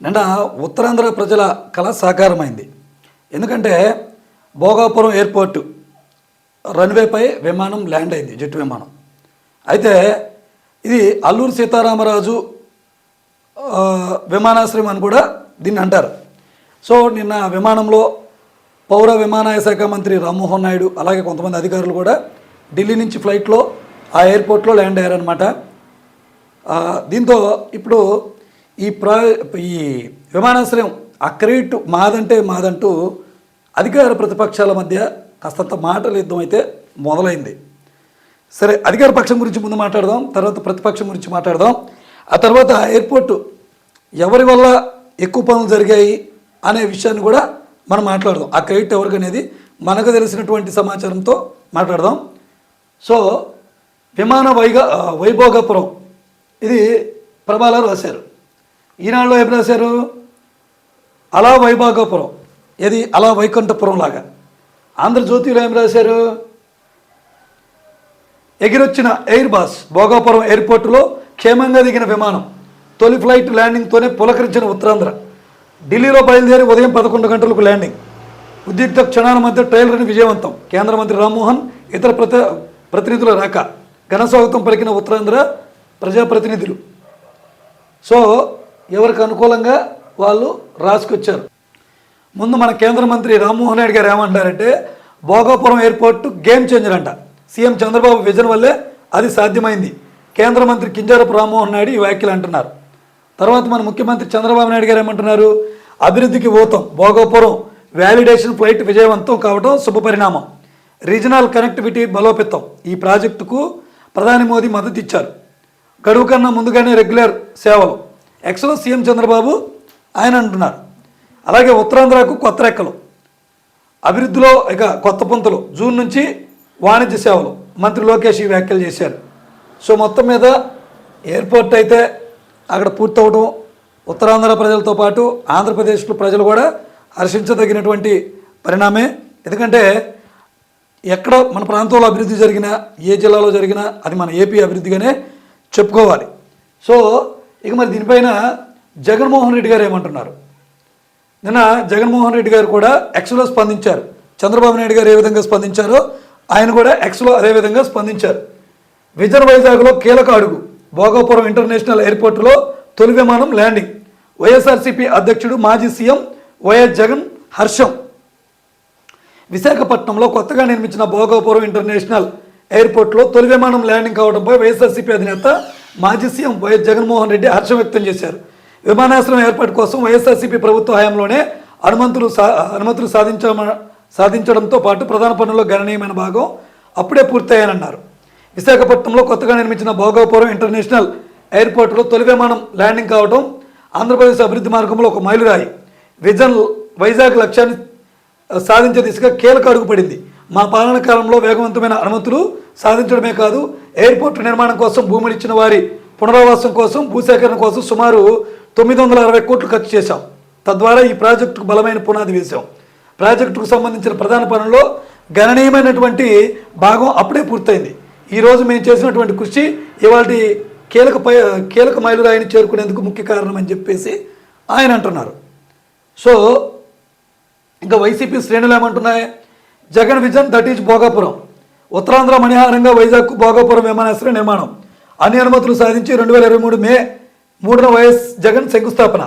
నిన్న ఉత్తరాంధ్ర ప్రజల కళ సాకారమైంది. ఎందుకంటే భోగాపురం ఎయిర్పోర్టు రన్వేపై విమానం ల్యాండ్ అయింది, జెట్ విమానం. అయితే ఇది అల్లూరు సీతారామరాజు విమానాశ్రయం అని కూడా దీన్ని అంటారు. సో నిన్న విమానంలో పౌర విమానయాన శాఖ మంత్రి రామ్మోహన్ నాయుడు అలాగే కొంతమంది అధికారులు కూడా ఢిల్లీ నుంచి ఫ్లైట్లో ఆ ఎయిర్పోర్ట్లో ల్యాండ్ అయ్యారనమాట. దీంతో ఇప్పుడు ఈ విమానాశ్రయం ఆ క్రెడిట్ మాదంటూ అధికార ప్రతిపక్షాల మధ్య కాస్తంత మాటల యుద్ధం అయితే మొదలైంది. సరే, అధికార పక్షం గురించి ముందు మాట్లాడదాం, తర్వాత ప్రతిపక్షం గురించి మాట్లాడదాం. ఆ తర్వాత ఎయిర్పోర్టు ఎవరి వల్ల ఎక్కువ పనులు జరిగాయి అనే విషయాన్ని కూడా మనం మాట్లాడదాం. ఆ క్రెడిట్ ఎవరికి అనేది మనకు తెలిసినటువంటి సమాచారంతో మాట్లాడదాం. సో విమాన వైభోగపురం ఇది ప్రభాలో రాశారు. ఈనాడులో ఏం రాశారు? అలా వైభోగపురం, ఇది అలా వైకుంఠపురం లాగా. ఆంధ్రజ్యోతిలో ఏం రాశారు? ఎగిరొచ్చిన ఎయిర్ బాస్ భోగాపురం ఎయిర్పోర్టులో క్షేమంగా దిగిన విమానం, తొలి ఫ్లైట్ ల్యాండింగ్తోనే పులకరించిన ఉత్తరాంధ్ర. ఢిల్లీలో బయలుదేరి ఉదయం 11 గంటలకు ల్యాండింగ్. ఉద్రిక్త క్షణాల మధ్య ట్రైలర్ని విజయవంతం. కేంద్ర మంత్రి రామ్మోహన్, ఇతర ప్రతినిధుల రాక. ఘన స్వాగతం పలికిన ఉత్తరాంధ్ర ప్రజాప్రతినిధులు. సో ఎవరికి అనుకూలంగా వాళ్ళు రాసుకొచ్చారు. ముందు మన కేంద్ర మంత్రి రామ్మోహన్ నాయుడు గారు ఏమంటారంటే, భోగాపురం ఎయిర్పోర్టు గేమ్ చేంజర్ అంట. సీఎం చంద్రబాబు విజన్ వల్లే అది సాధ్యమైంది. కేంద్ర మంత్రి కింజరాపు రామ్మోహన్ నాయుడు ఈ వ్యాఖ్యలు అంటున్నారు. తర్వాత మన ముఖ్యమంత్రి చంద్రబాబు నాయుడు గారు ఏమంటున్నారు? అభివృద్ధికి ఊతం, భోగాపురం వ్యాలిడేషన్ ఫ్లైట్ విజయవంతం కావడం శుభపరిణామం. రీజనల్ కనెక్టివిటీ బలోపేతం. ఈ ప్రాజెక్టుకు ప్రధాని మోదీ మద్దతు ఇచ్చారు. గడువు కన్నా ముందుగానే రెగ్యులర్ సేవలు. ఎక్స్లో సీఎం చంద్రబాబు ఆయన అంటున్నారు. అలాగే ఉత్తరాంధ్రకు కొత్త రెక్కలు, అభివృద్ధిలో ఇక కొత్త పుంతలు. జూన్ నుంచి వాణిజ్య సేవలు. మంత్రి లోకేష్ ఈ వ్యాఖ్యలు చేశారు. సో మొత్తం మీద ఎయిర్పోర్ట్ అయితే అక్కడ పూర్తవడం ఉత్తరాంధ్ర ప్రజలతో పాటు ఆంధ్రప్రదేశ్లో ప్రజలు కూడా హర్షించదగినటువంటి పరిణామే. ఎందుకంటే ఎక్కడ మన ప్రాంతంలో అభివృద్ధి జరిగినా, ఏ జిల్లాలో జరిగినా అది మన ఏపీ అభివృద్ధిగానే చెప్పుకోవాలి. సో ఇక మరి దీనిపైన జగన్మోహన్ రెడ్డి గారు ఏమంటున్నారు? నిన్న జగన్మోహన్ రెడ్డి గారు కూడా ఎక్స్లో స్పందించారు. చంద్రబాబు నాయుడు గారు ఏ విధంగా స్పందించారో ఆయన కూడా ఎక్స్లో అదేవిధంగా స్పందించారు. విజన్ వైజాగ్లో కీలక అడుగు. భోగాపురం ఇంటర్నేషనల్ ఎయిర్పోర్టులో తొలి విమానం ల్యాండింగ్. వైఎస్ఆర్సీపీ అధ్యక్షుడు మాజీ సీఎం వైఎస్ జగన్ హర్షం. విశాఖపట్నంలో కొత్తగా నిర్మించిన భోగాపురం ఇంటర్నేషనల్ ఎయిర్పోర్టులో తొలి విమానం ల్యాండింగ్ కావడంపై వైఎస్ఆర్సీపీ అధినేత మాజీ సీఎం వైఎస్ జగన్మోహన్ రెడ్డి హర్షం వ్యక్తం చేశారు. విమానాశ్రయం ఏర్పాటు కోసం వైఎస్ఆర్సీపీ ప్రభుత్వ హయాంలోనే అనుమతులు సాధించడంతో పాటు ప్రధాన పనుల్లో గణనీయమైన భాగం అప్పుడే పూర్తయ్యానన్నారు. విశాఖపట్నంలో కొత్తగా నిర్మించిన భోగాపురం ఇంటర్నేషనల్ ఎయిర్పోర్టులో తొలి విమానం ల్యాండింగ్ కావడం ఆంధ్రప్రదేశ్ అభివృద్ధి మార్గంలో ఒక మైలురాయి. విజన్ వైజాగ్ లక్ష్యాన్ని సాధించే దిశగా కీలక అడుగు పడింది. మా పాలన కాలంలో వేగవంతమైన అనుమతులు సాధించడమే కాదు, ఎయిర్పోర్టు నిర్మాణం కోసం భూములు ఇచ్చిన వారి పునరావాసం కోసం, భూసేకరణ కోసం సుమారు 960 కోట్లు ఖర్చు చేశాం. తద్వారా ఈ ప్రాజెక్టుకు బలమైన పునాది వేశాం. ప్రాజెక్టుకు సంబంధించిన ప్రధాన పనుల్లో గణనీయమైనటువంటి భాగం అప్పుడే పూర్తయింది. ఈరోజు మేము చేసినటువంటి కృషి ఇవాళ కీలక మైలురాయిని చేరుకునేందుకు ముఖ్య కారణం అని చెప్పేసి ఆయన అంటున్నారు. సో ఇంకా వైసీపీ శ్రేణులు ఏమంటున్నాయి? Jagan vision that is Bhogapuram. Uttarandhra మణిహారంగా వైజాగ్కు భోగాపురం విమానాశ్రయ నిర్మాణం. అన్ని అనుమతులు సాధించి 2023 మే 3న వైఎస్ జగన్ శంకుస్థాపన.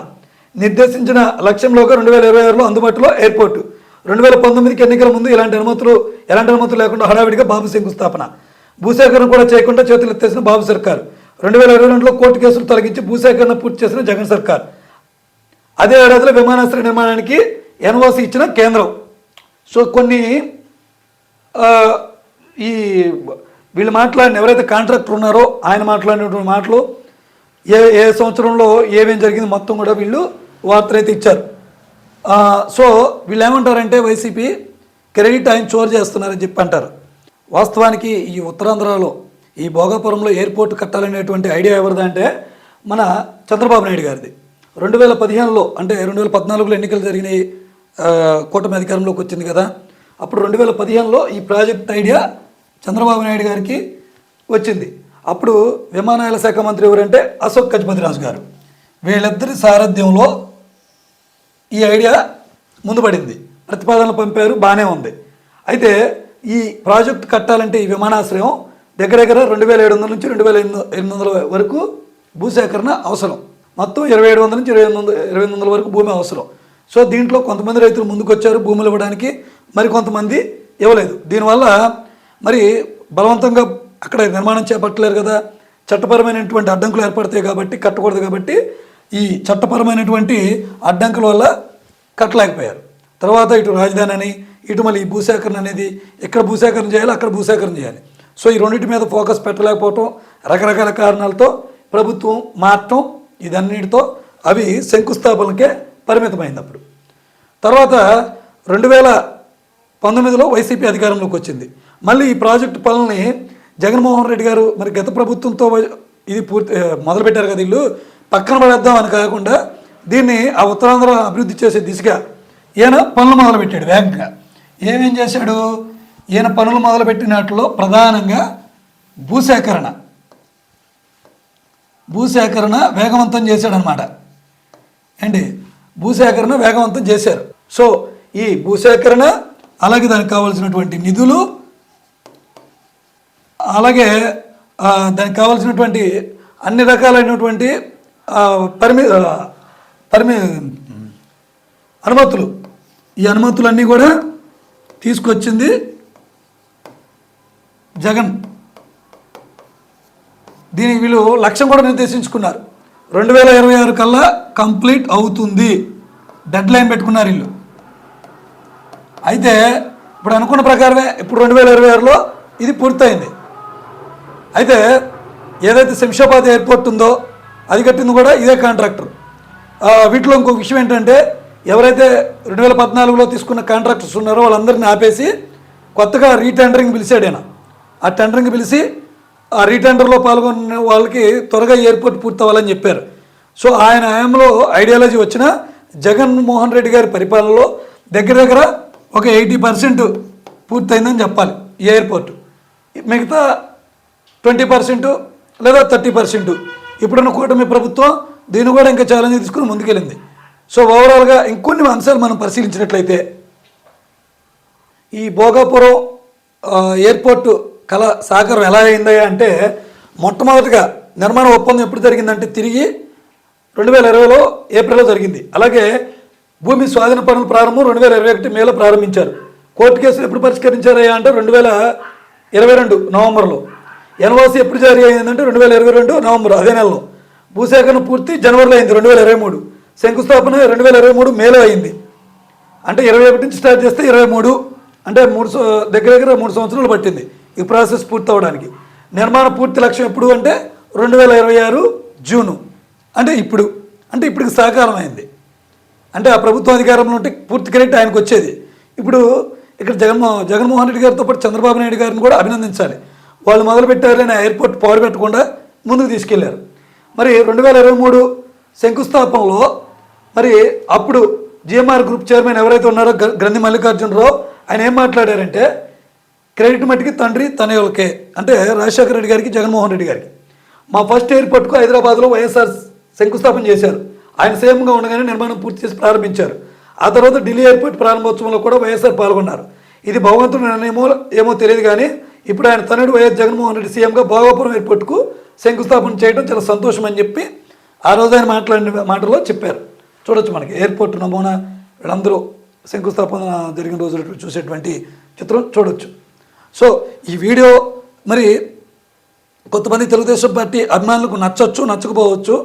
నిర్దేశించిన లక్ష్యంలోగా 2026లో అందుబాటులో ఎయిర్పోర్టు. 2019కి ఎన్నికల ముందు ఎలాంటి అనుమతులు లేకుండా హడావిడిగా బాబు శంకుస్థాపన. భూసేకరణ కూడా చేయకుండా చేతులు ఎత్తేసిన బాబు సర్కార్. 2022లో కోర్టు కేసులు తొలగించి భూసేకరణ పూర్తి చేసిన జగన్ సర్కార్. అదే ఏడాదిలో విమానాశ్రయ నిర్మాణానికి ఎన్ఓసి ఇచ్చిన కేంద్రం. సో కొన్ని ఈ వీళ్ళు మాట్లాడిన ఎవరైతే కాంట్రాక్టర్ ఉన్నారో ఆయన మాట్లాడినటువంటి మాటలు ఏ సంవత్సరంలో ఏమేం జరిగింది మొత్తం కూడా వీళ్ళు వార్తలు అయితే ఇచ్చారు. సో వీళ్ళు ఏమంటారంటే వైసీపీ క్రెడిట్ ఆయన చోరు చేస్తున్నారని చెప్పి అంటారు. వాస్తవానికి ఈ ఉత్తరాంధ్రలో ఈ భోగాపురంలో ఎయిర్పోర్ట్ కట్టాలనేటువంటి ఐడియా ఎవరిదంటే మన చంద్రబాబు నాయుడు గారిది. 2015లో అంటే 2014లో ఎన్నికలు జరిగినాయి, కూటమి అధికారంలోకి వచ్చింది కదా. అప్పుడు 2015లో ఈ ప్రాజెక్ట్ ఐడియా చంద్రబాబు నాయుడు గారికి వచ్చింది. అప్పుడు విమానయాన శాఖ మంత్రి ఎవరంటే అశోక్ గజపతిరాజు గారు. వీళ్ళిద్దరి సారథ్యంలో ఈ ఐడియా ముందు పడింది, ప్రతిపాదనలు పంపారు, బాగానే ఉంది. అయితే ఈ ప్రాజెక్ట్ కట్టాలంటే ఈ విమానాశ్రయం దగ్గర దగ్గర 2700 నుంచి 2800 వరకు భూసేకరణ అవసరం. మొత్తం 2700 నుంచి 2800 వరకు భూమి అవసరం. సో దీంట్లో కొంతమంది రైతులు ముందుకు వచ్చారు భూములు ఇవ్వడానికి, మరి కొంతమంది ఇవ్వలేదు. దీనివల్ల మరి బలవంతంగా అక్కడ నిర్మాణం చేపట్టలేరు కదా, చట్టపరమైనటువంటి అడ్డంకులు ఏర్పడతాయి కాబట్టి కట్టకూడదు. కాబట్టి ఈ చట్టపరమైనటువంటి అడ్డంకుల వల్ల కట్టలేకపోయారు. తర్వాత ఇటు రాజధాని అని, ఇటు మళ్ళీ ఈ భూసేకరణ అనేది, ఇక్కడ భూసేకరణ చేయాలి, అక్కడ భూసేకరణ చేయాలి. సో ఈ రెండింటి మీద ఫోకస్ పెట్టలేకపోవటం, రకరకాల కారణాలతో ప్రభుత్వం మారటం, ఇదన్నిటితో అవి శంకుస్థాపనకే పరిమితమైంది. అప్పుడు తర్వాత 2019లో వైసీపీ అధికారంలోకి వచ్చింది. మళ్ళీ ఈ ప్రాజెక్టు పనులని జగన్మోహన్ రెడ్డి గారు మరి గత ప్రభుత్వంతో ఇది పూర్తి మొదలుపెట్టారు కదా, వీళ్ళు పక్కన పడేద్దాం అని కాకుండా దీన్ని ఆ ఉత్తరాంధ్ర అభివృద్ధి చేసే దిశగా ఈయన పనులు మొదలుపెట్టాడు వేగంగా. ఏమేం చేశాడు ఈయన పనులు మొదలుపెట్టినట్లో ప్రధానంగా భూసేకరణ వేగవంతం చేశాడనమాట. ఏంటి భూసేకరణ వేగవంతం చేశారు. సో ఈ భూసేకరణ, అలాగే దానికి కావాల్సినటువంటి నిధులు, అలాగే దానికి కావాల్సినటువంటి అన్ని రకాలైనటువంటి అనుమతులు, ఈ అనుమతులన్నీ కూడా తీసుకొచ్చింది జగన్. దీనికి వీళ్ళు లక్ష్యం కూడా నిర్దేశించుకున్నారు, 2026 కల్లా కంప్లీట్ అవుతుంది, డెడ్ లైన్ పెట్టుకున్నారు వీళ్ళు. అయితే ఇప్పుడు అనుకున్న ప్రకారమే ఇప్పుడు 2026లో ఇది పూర్తయింది. అయితే ఏదైతే శంషాబాద్ ఎయిర్పోర్ట్ ఉందో అది కట్టింది కూడా ఇదే కాంట్రాక్టర్. వీటిలో ఇంకొక విషయం ఏంటంటే, ఎవరైతే 2014లో తీసుకున్న కాంట్రాక్టర్స్ ఉన్నారో వాళ్ళందరినీ ఆపేసి కొత్తగా రీటెండరింగ్ పిలిచాడు ఆయన. ఆ టెండరింగ్ పిలిచి ఆ రీటెండర్లో పాల్గొన్న వాళ్ళకి త్వరగా ఎయిర్పోర్ట్ పూర్తవ్వాలని చెప్పారు. సో ఆయన హయాంలో ఐడియాలజీ వచ్చిన జగన్మోహన్ రెడ్డి గారి పరిపాలనలో దగ్గర దగ్గర ఒక 80% పూర్తయిందని చెప్పాలి ఈ ఎయిర్పోర్ట్. మిగతా 20% లేదా 30% ఇప్పుడున్న కూటమి ప్రభుత్వం దీన్ని కూడా ఇంకా ఛాలెంజ్ తీసుకుని ముందుకెళ్ళింది. సో ఓవరాల్గా ఇంకొన్ని అంశాలు మనం పరిశీలించినట్లయితే, ఈ భోగాపురం ఎయిర్పోర్టు కళ సాకారం ఎలా అయిందా అంటే, మొట్టమొదటిగా నిర్మాణ ఒప్పందం ఎప్పుడు జరిగిందంటే తిరిగి 2020లో ఏప్రిల్లో జరిగింది. అలాగే భూమి స్వాధీన పనుల ప్రారంభం 2021 మేలో ప్రారంభించారు. కోర్టు కేసులు ఎప్పుడు పరిష్కరించారయ్యా అంటే 2022 నవంబర్లో. ఎన్ఓసి ఎప్పుడు జారీ అయిందంటే 2022 నవంబర్, అదే నెలలో. భూసేకరణ పూర్తి జనవరిలో అయింది 2023. శంకుస్థాపన 2023 మేలో అయింది. అంటే 21 నుంచి స్టార్ట్ చేస్తే 23, అంటే దగ్గర దగ్గర 3 సంవత్సరాలు పట్టింది ఈ ప్రాసెస్ పూర్తి అవ్వడానికి. నిర్మాణ పూర్తి లక్ష్యం ఎప్పుడు అంటే 2026 జూను, అంటే ఇప్పటికి సాకారం అయింది. అంటే ఆ ప్రభుత్వ అధికారంలో ఉంటే పూర్తి క్రెడిట్ ఆయనకు వచ్చేది. ఇప్పుడు ఇక్కడ జగన్మోహన్ రెడ్డి గారితో పాటు చంద్రబాబు నాయుడు గారిని కూడా అభినందించాలి. వాళ్ళు మొదలుపెట్టారని ఎయిర్పోర్ట్ పవర్ పెట్టకుండా ముందుకు తీసుకెళ్లారు. మరి 2023 శంకుస్థాపనలో మరి అప్పుడు జిఎంఆర్ గ్రూప్ చైర్మన్ ఎవరైతే ఉన్నారో గ్రంథి మల్లికార్జునరావు, ఆయన ఏం మాట్లాడారంటే, క్రెడిట్ మట్టికి తండ్రి తనయులకే, అంటే రాజశేఖర రెడ్డి గారికి జగన్మోహన్ రెడ్డి గారికి. మా ఫస్ట్ ఎయిర్పోర్ట్కు హైదరాబాద్లో వైఎస్ఆర్ శంకుస్థాపన చేశారు. ఆయన సీఎంగా ఉండగానే నిర్మాణం పూర్తి చేసి ప్రారంభించారు. ఆ తర్వాత ఢిల్లీ ఎయిర్పోర్ట్ ప్రారంభోత్సవంలో కూడా వైఎస్ఆర్ పాల్గొన్నారు. ఇది భగవంతుడు నిర్ణయమో ఏమో తెలియదు కానీ ఇప్పుడు ఆయన తనయుడు వైఎస్ జగన్మోహన్ రెడ్డి సీఎంగా భోగాపురం ఎయిర్పోర్ట్కు శంకుస్థాపన చేయడం చాలా సంతోషం అని చెప్పి ఆ రోజు ఆయన మాట్లాడిన మాటల్లో చెప్పారు. చూడొచ్చు మనకి ఎయిర్పోర్ట్ నమూనా వీళ్ళందరూ శంకుస్థాపన జరిగిన రోజు చూసేటువంటి చిత్రం చూడొచ్చు. సో ఈ వీడియో మరి కొంతమంది తెలుగుదేశం పార్టీ అభిమానులకు నచ్చవచ్చు, నచ్చకపోవచ్చు.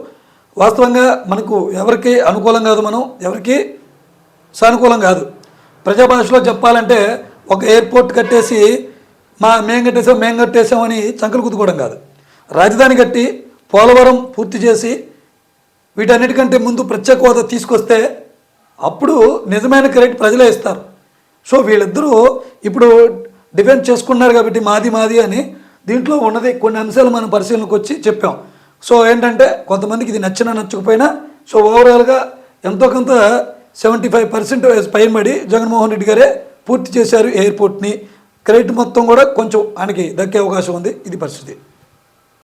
వాస్తవంగా మనకు ఎవరికి అనుకూలం కాదు, మనం ఎవరికి సానుకూలం కాదు. ప్రజాభాషలో చెప్పాలంటే ఒక ఎయిర్పోర్ట్ కట్టేసి మేము కట్టేసామని చంకలు కుదుకోవడం కాదు. రాజధాని కట్టి పోలవరం పూర్తి చేసి వీటన్నిటికంటే ముందు ప్రత్యేక హోదా తీసుకొస్తే అప్పుడు నిజమైన క్రెడిట్ ప్రజలే ఇస్తారు. సో వీళ్ళిద్దరూ ఇప్పుడు డిఫెండ్ చేసుకున్నారు కాబట్టి మాది అని. దీంట్లో ఉన్నది కొన్ని అంశాలు మనం పరిశీలనకు వచ్చి చెప్పాం. సో ఏంటంటే కొంతమందికి ఇది నచ్చినా నచ్చకపోయినా, సో ఓవరాల్గా ఎంతో కొంత 75% పైబడి జగన్మోహన్ రెడ్డి గారే పూర్తి చేశారు ఎయిర్పోర్ట్ని. క్రెడిట్ మొత్తం కూడా కొంచెం ఆయనకి దక్కే అవకాశం ఉంది. ఇది పరిస్థితి.